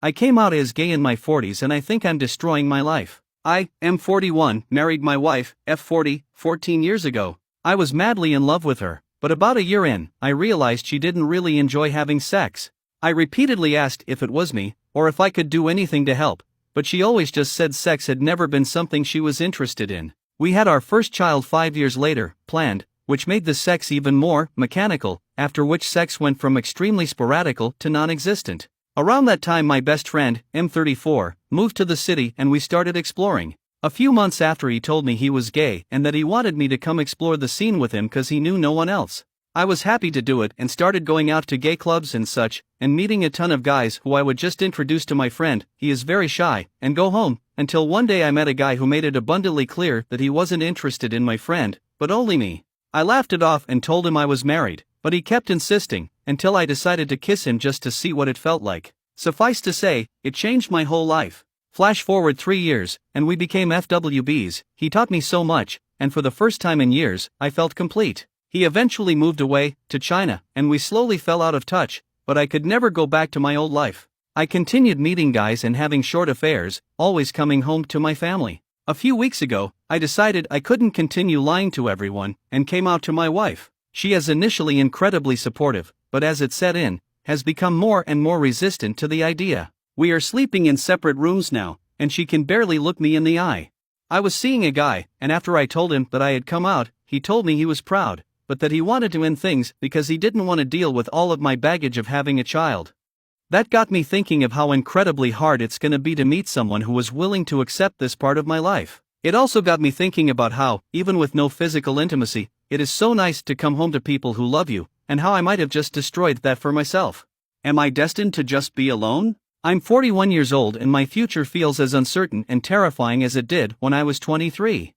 I came out as gay in my 40s and I think I'm destroying my life. I am 41, married my wife, F40, 14 years ago. I was madly in love with her, but about a year in, I realized she didn't really enjoy having sex. I repeatedly asked if it was me, or if I could do anything to help, but she always just said sex had never been something she was interested in. We had our first child 5 years later, planned, which made the sex even more mechanical, after which sex went from extremely sporadical to non-existent. Around that time my best friend, M34, moved to the city and we started exploring. A few months after he told me he was gay and that he wanted me to come explore the scene with him cause he knew no one else. I was happy to do it and started going out to gay clubs and such, and meeting a ton of guys who I would just introduce to my friend, he is very shy, and go home, until one day I met a guy who made it abundantly clear that he wasn't interested in my friend, but only me. I laughed it off and told him I was married, but he kept insisting, until I decided to kiss him just to see what it felt like. Suffice to say, it changed my whole life. Flash forward 3 years, and we became FWBs. He taught me so much, and for the first time in years, I felt complete. He eventually moved away, to China, and we slowly fell out of touch, but I could never go back to my old life. I continued meeting guys and having short affairs, always coming home to my family. A few weeks ago, I decided I couldn't continue lying to everyone, and came out to my wife. She is initially incredibly supportive, but as it set in, has become more and more resistant to the idea. We are sleeping in separate rooms now, and she can barely look me in the eye. I was seeing a guy, and after I told him that I had come out, he told me he was proud, but that he wanted to end things because he didn't want to deal with all of my baggage of having a child. That got me thinking of how incredibly hard it's gonna be to meet someone who was willing to accept this part of my life. It also got me thinking about how, even with no physical intimacy, it is so nice to come home to people who love you, and how I might have just destroyed that for myself. Am I destined to just be alone? I'm 41 years old and my future feels as uncertain and terrifying as it did when I was 23.